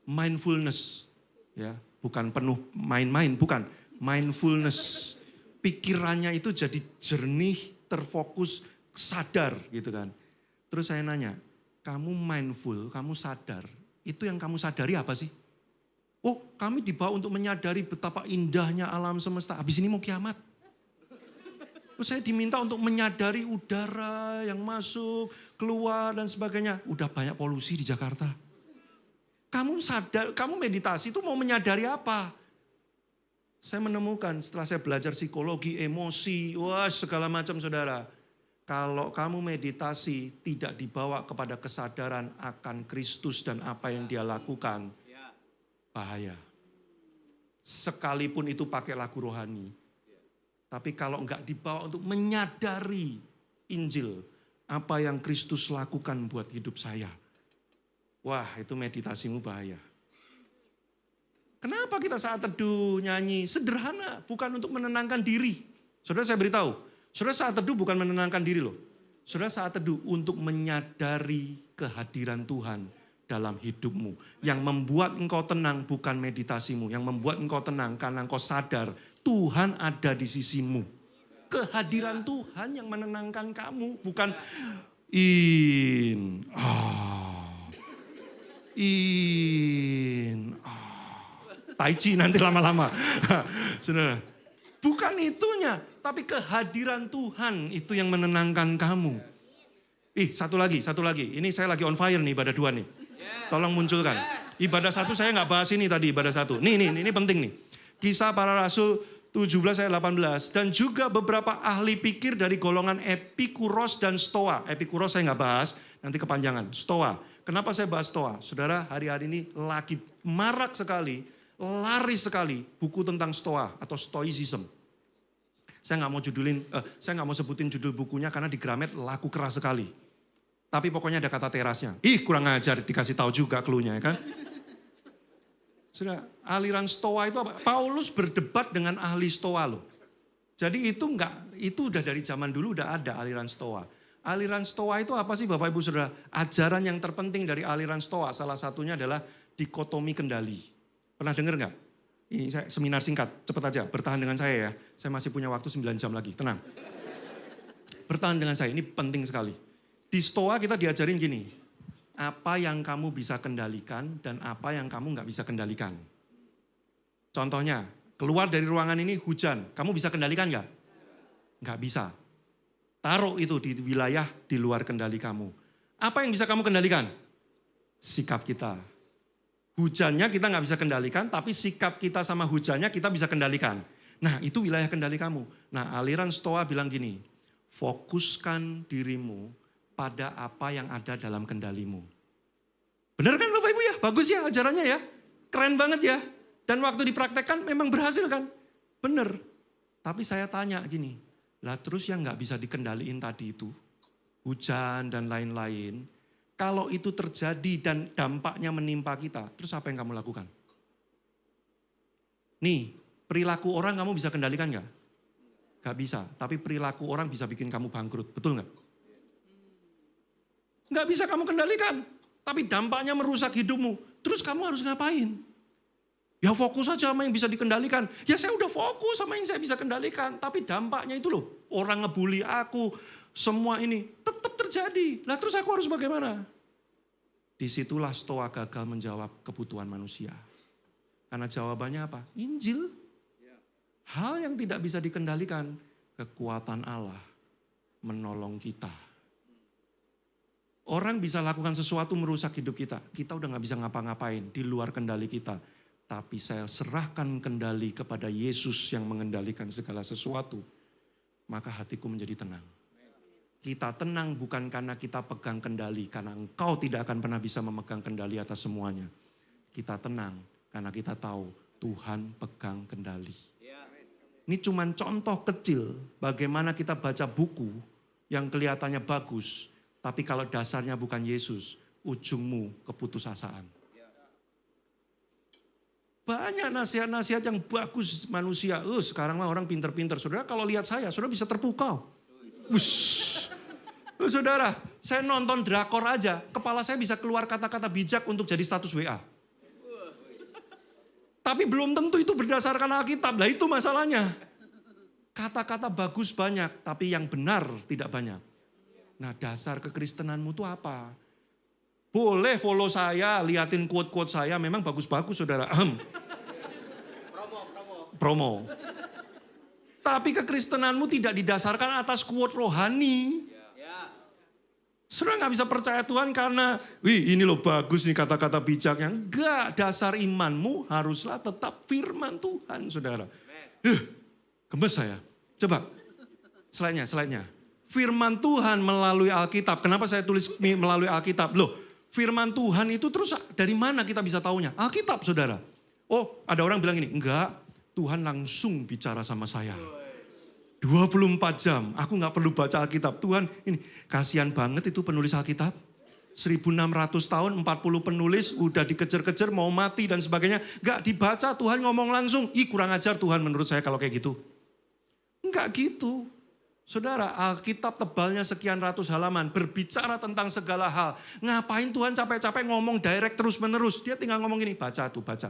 mindfulness. Ya, bukan penuh main-main, bukan. Mindfulness. Pikirannya itu jadi jernih, terfokus, sadar gitu kan. Terus saya nanya, kamu mindful, kamu sadar. Itu yang kamu sadari apa sih? Oh kami dibawa untuk menyadari betapa indahnya alam semesta. Habis ini mau kiamat. Saya diminta untuk menyadari udara yang masuk, keluar dan sebagainya. Udah banyak polusi di Jakarta. Kamu sadar, kamu meditasi itu mau menyadari apa? Saya menemukan setelah saya belajar psikologi, emosi, wah segala macam saudara. Kalau kamu meditasi tidak dibawa kepada kesadaran akan Kristus dan apa yang dia lakukan, bahaya. Sekalipun itu pakai lagu rohani. Tapi kalau enggak dibawa untuk menyadari Injil, apa yang Kristus lakukan buat hidup saya. Wah itu meditasimu bahaya. Kenapa kita saat teduh nyanyi? Sederhana, bukan untuk menenangkan diri. Saudara saya beritahu, saudara saat teduh bukan menenangkan diri loh. Saudara saat teduh untuk menyadari kehadiran Tuhan dalam hidupmu. Yang membuat engkau tenang bukan meditasimu. Yang membuat engkau tenang karena engkau sadar Tuhan ada di sisimu. Kehadiran Tuhan yang menenangkan kamu. Bukan Tai Chi nanti lama-lama. Saudara, bukan itunya, tapi kehadiran Tuhan itu yang menenangkan kamu. Satu lagi. Ini saya lagi on fire nih ibadah 2 nih. Tolong munculkan. Ibadah 1 saya nggak bahas ini tadi, ibadah 1. Ini penting nih. Kisah Para Rasul 17 ayat 18. Dan juga beberapa ahli pikir dari golongan Epikuros dan Stoa. Epikuros saya nggak bahas, nanti kepanjangan. Stoa. Kenapa saya bahas Stoa? Saudara, hari-hari ini lagi marak sekali, laris sekali buku tentang Stoa atau Stoicism. Saya nggak mau sebutin judul bukunya karena di Gramet laku keras sekali. Tapi pokoknya ada kata terasnya. Kurang ajar, dikasih tahu juga clue-nya ya kan. Sudah, aliran Stoa itu apa? Paulus berdebat dengan ahli Stoa loh. Jadi itu udah dari zaman dulu udah ada aliran Stoa. Aliran Stoa itu apa sih Bapak Ibu Saudara? Ajaran yang terpenting dari aliran Stoa salah satunya adalah dikotomi kendali. Pernah dengar nggak? Ini saya seminar singkat, cepat aja, bertahan dengan saya ya. Saya masih punya waktu 9 jam lagi, tenang. Bertahan dengan saya, ini penting sekali. Di Stoa kita diajarin gini, apa yang kamu bisa kendalikan dan apa yang kamu nggak bisa kendalikan. Contohnya, keluar dari ruangan ini hujan, kamu bisa kendalikan nggak? Nggak bisa. Taruh itu di wilayah di luar kendali kamu. Apa yang bisa kamu kendalikan? Sikap kita. Hujannya kita nggak bisa kendalikan, tapi sikap kita sama hujannya kita bisa kendalikan. Nah itu wilayah kendali kamu. Nah aliran Stoa bilang gini, fokuskan dirimu pada apa yang ada dalam kendalimu. Benar kan Bapak Ibu ya? Bagus ya ajarannya ya? Keren banget ya? Dan waktu dipraktekkan memang berhasil kan? Benar. Tapi saya tanya gini, lah terus yang nggak bisa dikendaliin tadi itu, hujan dan lain-lain, kalau itu terjadi dan dampaknya menimpa kita, terus apa yang kamu lakukan? Nih, perilaku orang kamu bisa kendalikan nggak? Nggak bisa, tapi perilaku orang bisa bikin kamu bangkrut, betul nggak? Nggak bisa kamu kendalikan, tapi dampaknya merusak hidupmu. Terus kamu harus ngapain? Ya fokus saja sama yang bisa dikendalikan. Ya saya udah fokus sama yang saya bisa kendalikan. Tapi dampaknya itu loh. Orang ngebully aku. Semua ini tetap terjadi. Lah terus aku harus bagaimana? Disitulah Stoa gagal menjawab kebutuhan manusia. Karena jawabannya apa? Injil. Hal yang tidak bisa dikendalikan. Kekuatan Allah menolong kita. Orang bisa lakukan sesuatu merusak hidup kita. Kita udah gak bisa ngapa-ngapain di luar kendali kita. Tapi saya serahkan kendali kepada Yesus yang mengendalikan segala sesuatu. Maka hatiku menjadi tenang. Kita tenang bukan karena kita pegang kendali. Karena engkau tidak akan pernah bisa memegang kendali atas semuanya. Kita tenang karena kita tahu Tuhan pegang kendali. Ini cuma contoh kecil bagaimana kita baca buku yang kelihatannya bagus. Tapi kalau dasarnya bukan Yesus, ujungmu keputusasaan. Banyak nasihat-nasihat yang bagus manusia. Sekarang mah orang pinter-pinter. Saudara kalau lihat saya, saudara bisa terpukau. Saudara, saya nonton drakor aja, kepala saya bisa keluar kata-kata bijak untuk jadi status WA. Tapi belum tentu itu berdasarkan Alkitab. Lah itu masalahnya. Kata-kata bagus banyak, tapi yang benar tidak banyak. Nah dasar kekristenanmu itu apa? Boleh follow saya, liatin quote-quote saya, memang bagus-bagus saudara. Promo. Tapi kekristenanmu tidak didasarkan atas quote rohani. Saudara gak bisa percaya Tuhan karena, ini loh bagus nih kata-kata bijaknya. Enggak, dasar imanmu haruslah tetap firman Tuhan saudara. Gemes saya. Coba, slide-nya. Firman Tuhan melalui Alkitab. Kenapa saya tulis melalui Alkitab? Loh, firman Tuhan itu terus dari mana kita bisa taunya? Alkitab saudara. Oh ada orang bilang ini, enggak Tuhan langsung bicara sama saya. 24 jam, aku gak perlu baca Alkitab. Tuhan ini, kasihan banget itu penulis Alkitab. 1600 tahun, 40 penulis, udah dikejar-kejar, mau mati dan sebagainya. Enggak dibaca, Tuhan ngomong langsung. Ih, kurang ajar Tuhan menurut saya kalau kayak gitu. Enggak gitu. Saudara, Alkitab tebalnya sekian ratus halaman, berbicara tentang segala hal. Ngapain Tuhan capek-capek ngomong direct terus-menerus? Dia tinggal ngomong gini, baca tuh, baca.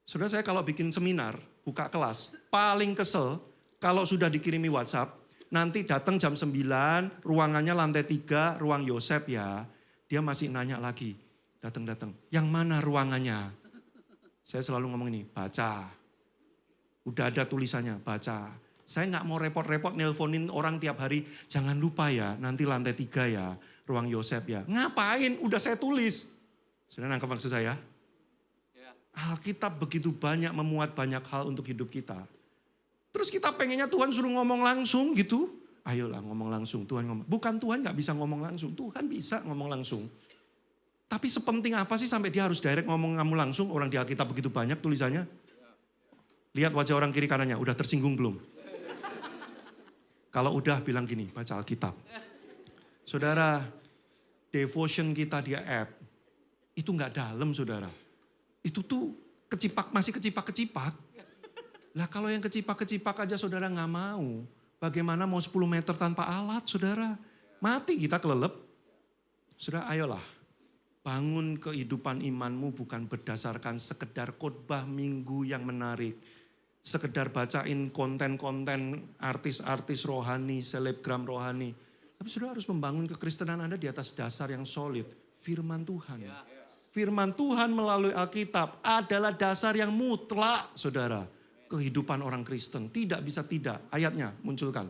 Saudara, saya kalau bikin seminar, buka kelas, paling kesel kalau sudah dikirimi WhatsApp, nanti datang jam 9, ruangannya lantai 3, ruang Yosep ya. Dia masih nanya lagi, datang. Yang mana ruangannya? Saya selalu ngomong ini, baca. Udah ada tulisannya, baca. Saya nggak mau repot-repot nelponin orang tiap hari, jangan lupa ya, nanti lantai 3 ya, ruang Yosep ya. Ngapain? Udah saya tulis. Sudah nangkep maksud saya? Alkitab begitu banyak memuat banyak hal untuk hidup kita. Terus kita pengennya Tuhan suruh ngomong langsung gitu. Ayolah ngomong langsung, Tuhan ngomong. Bukan Tuhan nggak bisa ngomong langsung, Tuhan bisa ngomong langsung. Tapi sepenting apa sih sampai dia harus direct ngomong kamu langsung, orang di Alkitab begitu banyak tulisannya. Lihat wajah orang kiri kanannya, udah tersinggung belum? Kalau udah bilang gini, baca Alkitab. Saudara, devotion kita di app, itu nggak dalam saudara. Itu tuh masih kecipak-kecipak. Lah kalau yang kecipak-kecipak aja saudara nggak mau, bagaimana mau 10 meter tanpa alat saudara? Mati kita kelelep. Saudara ayolah, bangun kehidupan imanmu bukan berdasarkan sekedar khotbah minggu yang menarik. Sekedar bacain konten-konten artis-artis rohani, selebgram rohani. Tapi saudara harus membangun kekristenan Anda di atas dasar yang solid. Firman Tuhan. Firman Tuhan melalui Alkitab adalah dasar yang mutlak saudara. Kehidupan orang Kristen. Tidak bisa tidak. Ayatnya munculkan.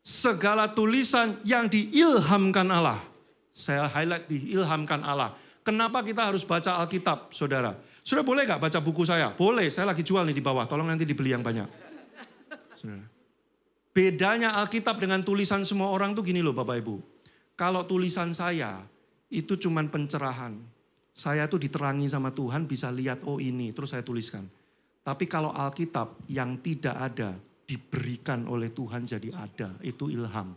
Segala tulisan yang diilhamkan Allah. Saya highlight diilhamkan Allah. Kenapa kita harus baca Alkitab saudara? Sudah boleh gak baca buku saya? Boleh, saya lagi jual nih di bawah. Tolong nanti dibeli yang banyak. Saudara. Bedanya Alkitab dengan tulisan semua orang tuh gini loh Bapak Ibu. Kalau tulisan saya itu cuman pencerahan. Saya tuh diterangi sama Tuhan bisa lihat oh ini terus saya tuliskan. Tapi kalau Alkitab yang tidak ada diberikan oleh Tuhan jadi ada. Itu ilham.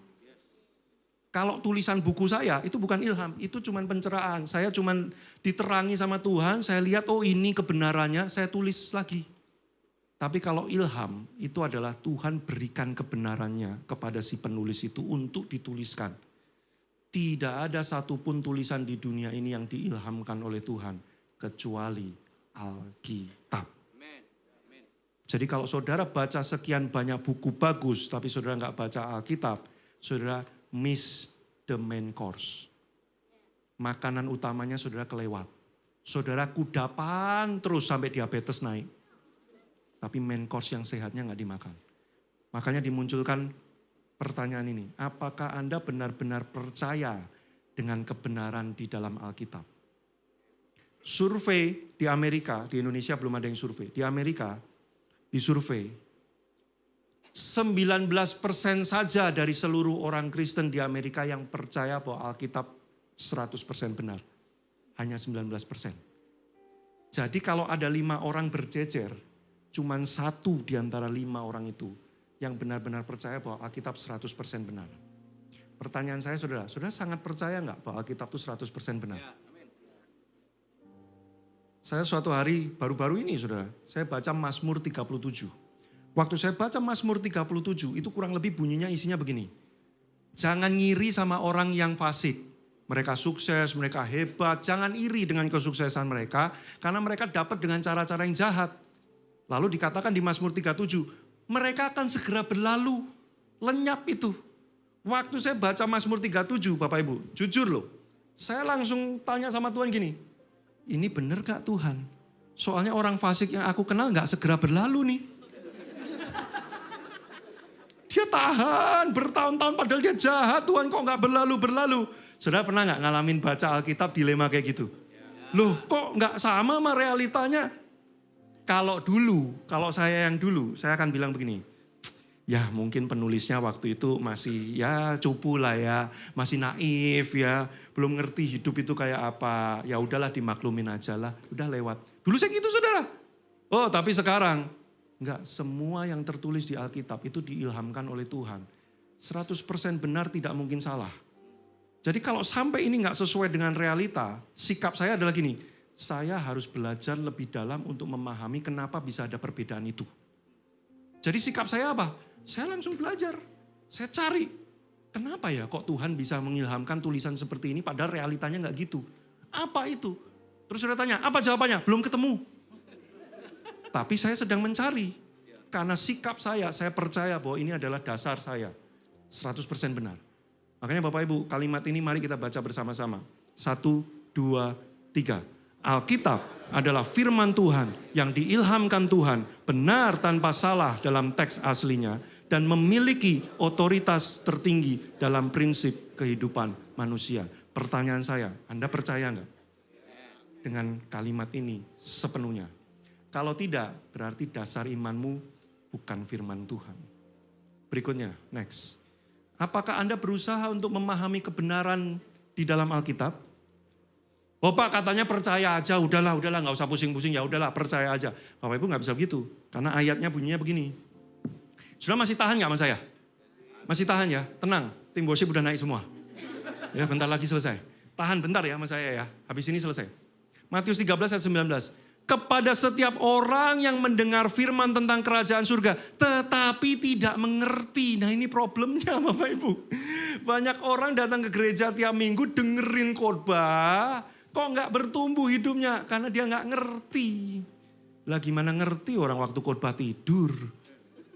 Kalau tulisan buku saya itu bukan ilham, itu cuman pencerahan. Saya cuman diterangi sama Tuhan, saya lihat oh ini kebenarannya, saya tulis lagi. Tapi kalau ilham itu adalah Tuhan berikan kebenarannya kepada si penulis itu untuk dituliskan. Tidak ada satupun tulisan di dunia ini yang diilhamkan oleh Tuhan kecuali Alkitab. Jadi kalau saudara baca sekian banyak buku bagus tapi saudara nggak baca Alkitab, saudara miss the main course. Makanan utamanya saudara kelewat. Saudara kudapan terus sampai diabetes naik. Tapi main course yang sehatnya nggak dimakan. Makanya dimunculkan pertanyaan ini. Apakah Anda benar-benar percaya dengan kebenaran di dalam Alkitab? Survei di Amerika, di Indonesia belum ada yang survei. Di Amerika, di survei 19% saja dari seluruh orang Kristen di Amerika yang percaya bahwa Alkitab 100% benar. Hanya 19%. Jadi kalau ada 5 orang berjejer, cuman 1 di antara 5 orang itu yang benar-benar percaya bahwa Alkitab 100% benar. Pertanyaan saya saudara sangat percaya nggak bahwa Alkitab itu 100% benar? Ya, amin. Saya suatu hari baru-baru ini saudara, saya baca Mazmur 37. Waktu saya baca Mazmur 37 itu kurang lebih bunyinya isinya begini. Jangan ngiri sama orang yang fasik. Mereka sukses, mereka hebat. Jangan iri dengan kesuksesan mereka. Karena mereka dapat dengan cara-cara yang jahat. Lalu dikatakan di Mazmur 37. Mereka akan segera berlalu. Lenyap itu. Waktu saya baca Mazmur 37 Bapak Ibu. Jujur loh. Saya langsung tanya sama Tuhan gini. Ini benar gak Tuhan? Soalnya orang fasik yang aku kenal gak segera berlalu nih. Dia tahan bertahun-tahun padahal dia jahat. Tuhan kok gak berlalu-berlalu. Saudara pernah gak ngalamin baca Alkitab dilema kayak gitu? Loh kok gak sama sama realitanya? Kalau saya yang dulu, saya akan bilang begini. Ya mungkin penulisnya waktu itu masih ya cupu lah ya. Masih naif ya. Belum ngerti hidup itu kayak apa. Ya udahlah dimaklumin aja lah. Udah lewat. Dulu saya gitu saudara. Oh tapi sekarang. Enggak, semua yang tertulis di Alkitab itu diilhamkan oleh Tuhan. 100% benar tidak mungkin salah. Jadi kalau sampai ini nggak sesuai dengan realita, sikap saya adalah gini, saya harus belajar lebih dalam untuk memahami kenapa bisa ada perbedaan itu. Jadi sikap saya apa? Saya langsung belajar, saya cari. Kenapa ya kok Tuhan bisa mengilhamkan tulisan seperti ini padahal realitanya nggak gitu. Apa itu? Terus sudah tanya, apa jawabannya? Belum ketemu. Tapi saya sedang mencari. Karena sikap saya percaya bahwa ini adalah dasar saya. 100% benar. Makanya Bapak Ibu, kalimat ini mari kita baca bersama-sama. 1, 2, 3. Alkitab adalah firman Tuhan yang diilhamkan Tuhan, benar tanpa salah dalam teks aslinya, dan memiliki otoritas tertinggi dalam prinsip kehidupan manusia. Pertanyaan saya, Anda percaya enggak dengan kalimat ini sepenuhnya? Kalau tidak, berarti dasar imanmu bukan firman Tuhan. Berikutnya, next. Apakah Anda berusaha untuk memahami kebenaran di dalam Alkitab? Oh Pak, katanya percaya aja, udahlah nggak usah pusing-pusing, ya udahlah percaya aja. Bapak Ibu nggak bisa begitu, karena ayatnya bunyinya begini. Sudah masih tahan nggak sama saya? Masih tahan ya? Tenang, tim worship udah naik semua. Ya bentar lagi selesai. Tahan bentar ya sama saya ya, habis ini selesai. Matius 13 ayat 19. Kepada setiap orang yang mendengar firman tentang kerajaan surga, tetapi tidak mengerti. Nah ini problemnya Bapak Ibu. Banyak orang datang ke gereja tiap minggu dengerin khotbah, kok nggak bertumbuh hidupnya? Karena dia nggak ngerti. Lah gimana ngerti orang waktu khotbah tidur?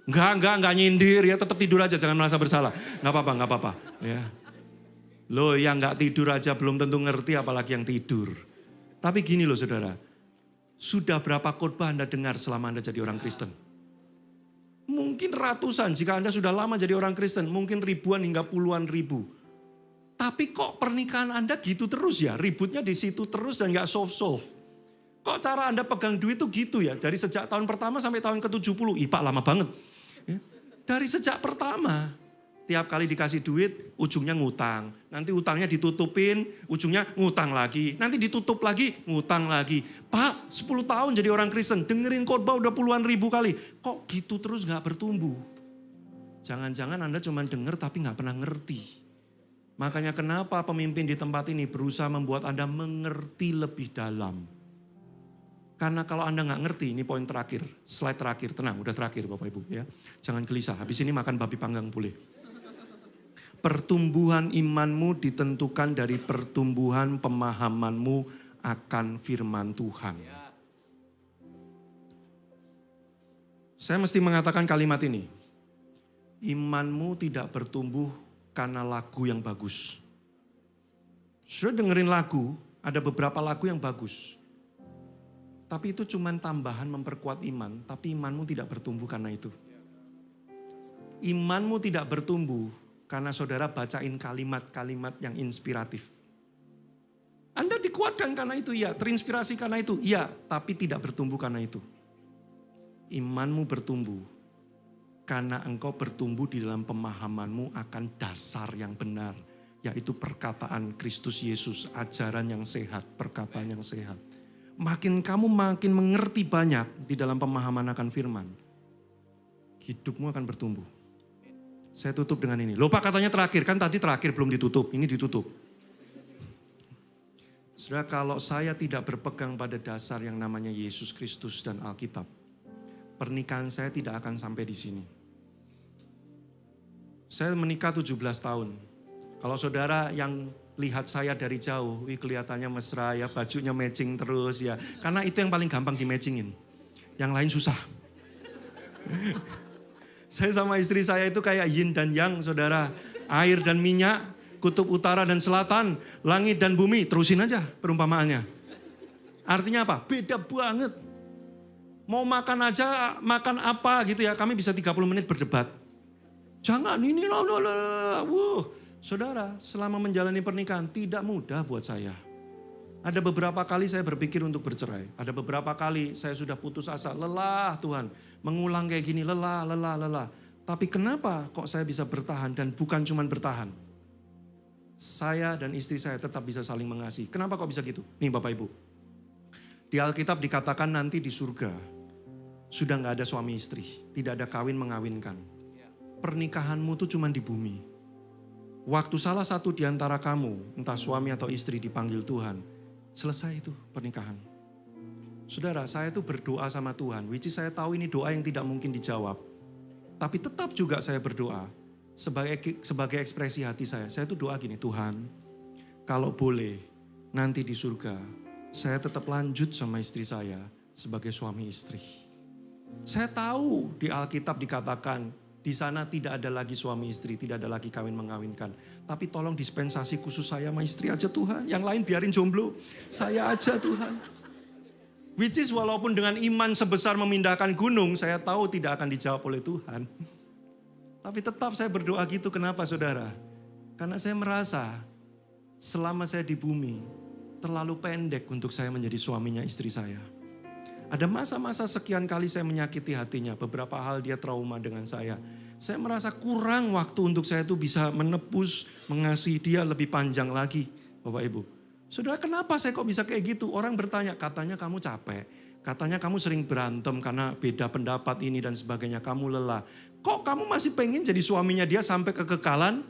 Enggak nyindir ya, tetap tidur aja, jangan merasa bersalah. Nggak apa-apa. Ya. Loh yang nggak tidur aja belum tentu ngerti, apalagi yang tidur. Tapi gini loh saudara, sudah berapa khotbah Anda dengar selama Anda jadi orang Kristen? Mungkin ratusan jika Anda sudah lama jadi orang Kristen, mungkin ribuan hingga puluhan ribu. Tapi kok pernikahan Anda gitu terus ya, ributnya di situ terus dan gak solve. Kok cara Anda pegang duit tuh gitu ya, dari sejak tahun pertama sampai tahun ke-70, Pak lama banget. Ya. Dari sejak pertama, tiap kali dikasih duit, ujungnya ngutang. Nanti utangnya ditutupin, ujungnya ngutang lagi. Nanti ditutup lagi, ngutang lagi. Pak, 10 tahun jadi orang Kristen, dengerin khotbah udah puluhan ribu kali. Kok gitu terus gak bertumbuh? Jangan-jangan Anda cuma denger tapi gak pernah ngerti. Makanya kenapa pemimpin di tempat ini berusaha membuat Anda mengerti lebih dalam. Karena kalau Anda gak ngerti, ini poin terakhir, slide terakhir, tenang, udah terakhir Bapak Ibu ya. Jangan gelisah, habis ini makan babi panggang boleh. Pertumbuhan imanmu ditentukan dari pertumbuhan pemahamanmu akan firman Tuhan. Saya mesti mengatakan kalimat ini. Imanmu tidak bertumbuh karena lagu yang bagus. Sudah dengerin lagu, ada beberapa lagu yang bagus. Tapi itu cuma tambahan memperkuat iman, tapi imanmu tidak bertumbuh karena itu. Imanmu tidak bertumbuh karena saudara bacain kalimat-kalimat yang inspiratif. Anda dikuatkan karena itu, ya. Terinspirasi karena itu, ya. Tapi tidak bertumbuh karena itu. Imanmu bertumbuh karena engkau bertumbuh di dalam pemahamanmu akan dasar yang benar. Yaitu perkataan Kristus Yesus, ajaran yang sehat, perkataan yang sehat. Makin kamu makin mengerti banyak di dalam pemahaman akan firman, hidupmu akan bertumbuh. Saya tutup dengan ini. Loh Pak katanya terakhir, kan tadi terakhir belum ditutup, ini ditutup. Saudara, kalau saya tidak berpegang pada dasar yang namanya Yesus Kristus dan Alkitab, pernikahan saya tidak akan sampai di sini. Saya menikah 17 tahun. Kalau saudara yang lihat saya dari jauh, kelihatannya mesra ya, bajunya matching terus ya. Karena itu yang paling gampang di-matchingin. Yang lain susah. Saya sama istri saya itu kayak yin dan yang, saudara. Air dan minyak, kutub utara dan selatan, langit dan bumi. Terusin aja perumpamaannya. Artinya apa? Beda banget. Mau makan aja, makan apa gitu ya. Kami bisa 30 menit berdebat. Jangan ini loh. Saudara, selama menjalani pernikahan tidak mudah buat saya. Ada beberapa kali saya berpikir untuk bercerai. Ada beberapa kali saya sudah putus asa. Lelah Tuhan, mengulang kayak gini, lelah. Tapi kenapa kok saya bisa bertahan dan bukan cuma bertahan? Saya dan istri saya tetap bisa saling mengasihi. Kenapa kok bisa gitu? Nih Bapak Ibu. Di Alkitab dikatakan nanti di surga sudah gak ada suami istri. Tidak ada kawin mengawinkan. Pernikahanmu tuh cuma di bumi. Waktu salah satu di antara kamu, entah suami atau istri dipanggil Tuhan, selesai itu pernikahan. Saudara, saya itu berdoa sama Tuhan, which is saya tahu ini doa yang tidak mungkin dijawab. Tapi tetap juga saya berdoa, sebagai ekspresi hati saya. Saya itu doa gini, Tuhan, kalau boleh nanti di surga, saya tetap lanjut sama istri saya sebagai suami istri. Saya tahu di Alkitab dikatakan, di sana tidak ada lagi suami istri, tidak ada lagi kawin mengawinkan. Tapi tolong dispensasi khusus saya sama istri aja Tuhan. Yang lain biarin jomblo, saya aja Tuhan. Which is walaupun dengan iman sebesar memindahkan gunung, saya tahu tidak akan dijawab oleh Tuhan. Tapi tetap saya berdoa gitu, kenapa saudara? Karena saya merasa selama saya di bumi, terlalu pendek untuk saya menjadi suaminya istri saya. Ada masa-masa sekian kali saya menyakiti hatinya, beberapa hal dia trauma dengan saya. Saya merasa kurang waktu untuk saya itu bisa menebus, mengasihi dia lebih panjang lagi, Bapak Ibu. Saudara, kenapa saya kok bisa kayak gitu? Orang bertanya, katanya kamu capek, katanya kamu sering berantem karena beda pendapat ini dan sebagainya, kamu lelah. Kok kamu masih pengen jadi suaminya dia sampai kekekalan?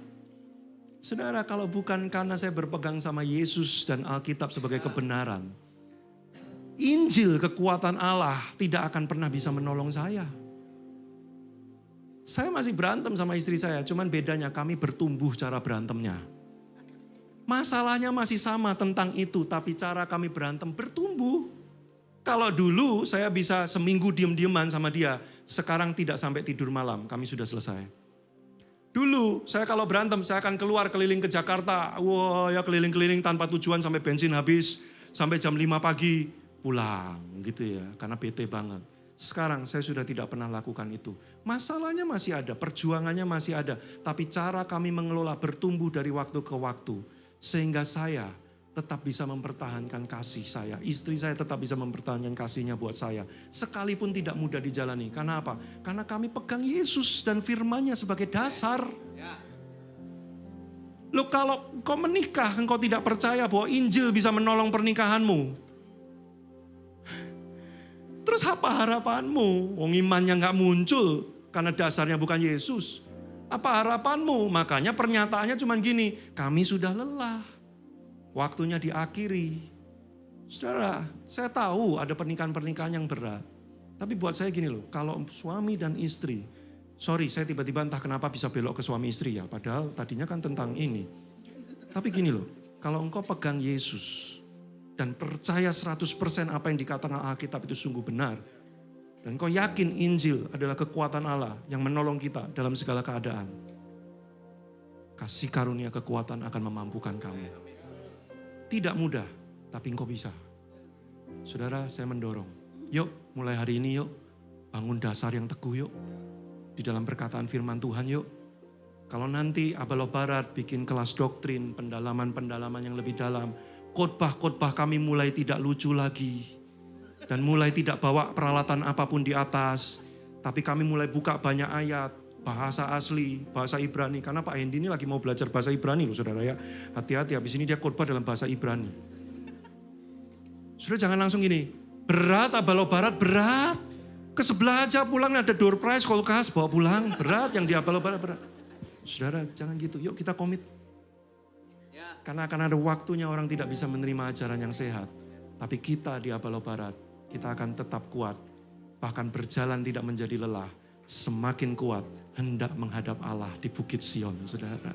Saudara, kalau bukan karena saya berpegang sama Yesus dan Alkitab sebagai kebenaran, Injil kekuatan Allah tidak akan pernah bisa menolong saya. Saya masih berantem sama istri saya, cuman bedanya kami bertumbuh cara berantemnya. Masalahnya masih sama tentang itu, tapi cara kami berantem bertumbuh. Kalau dulu saya bisa seminggu diem-dieman sama dia, sekarang tidak sampai tidur malam, kami sudah selesai. Dulu saya kalau berantem, saya akan keluar keliling ke Jakarta, wah ya keliling-keliling tanpa tujuan sampai bensin habis, sampai jam 5 pagi pulang gitu ya, karena bete banget. Sekarang saya sudah tidak pernah lakukan itu. Masalahnya masih ada, perjuangannya masih ada, tapi cara kami mengelola bertumbuh dari waktu ke waktu. Sehingga saya tetap bisa mempertahankan kasih saya. Istri saya tetap bisa mempertahankan kasihnya buat saya. Sekalipun tidak mudah dijalani. Karena apa? Karena kami pegang Yesus dan firman-Nya sebagai dasar. Loh, kalau kau menikah, engkau tidak percaya bahwa Injil bisa menolong pernikahanmu. Terus apa harapanmu? Wong imannya gak muncul karena dasarnya bukan Yesus. Apa harapanmu? Makanya pernyataannya cuma gini, kami sudah lelah, waktunya diakhiri. Saudara, saya tahu ada pernikahan-pernikahan yang berat. Tapi buat saya gini loh, kalau suami dan istri, saya tiba-tiba entah kenapa bisa belok ke suami istri ya, padahal tadinya kan tentang ini. Tapi gini loh, kalau engkau pegang Yesus dan percaya 100% apa yang dikatakan Alkitab itu sungguh benar, dan kau yakin Injil adalah kekuatan Allah yang menolong kita dalam segala keadaan, kasih karunia kekuatan akan memampukan kamu. Tidak mudah, tapi engkau bisa. Saudara, saya mendorong. Yuk, mulai hari ini yuk, bangun dasar yang teguh yuk. Di dalam perkataan firman Tuhan yuk. Kalau nanti Abalo Barat bikin kelas doktrin, pendalaman-pendalaman yang lebih dalam, khotbah-khotbah kami mulai tidak lucu lagi. Dan mulai tidak bawa peralatan apapun di atas. Tapi kami mulai buka banyak ayat, bahasa asli, bahasa Ibrani. Karena Pak Hendy ini lagi mau belajar bahasa Ibrani loh saudara ya. Hati-hati, habis ini dia khotbah dalam bahasa Ibrani. Saudara jangan langsung gini, berat Abalo Barat, berat. Ke sebelah aja pulang ada door prize, kulkas bawa pulang, berat yang di Abalo Barat, berat. Saudara jangan gitu, yuk kita komit. Karena akan ada waktunya orang tidak bisa menerima ajaran yang sehat. Tapi kita di Abalo Barat, kita akan tetap kuat, bahkan berjalan tidak menjadi lelah, semakin kuat hendak menghadap Allah di Bukit Sion, saudara.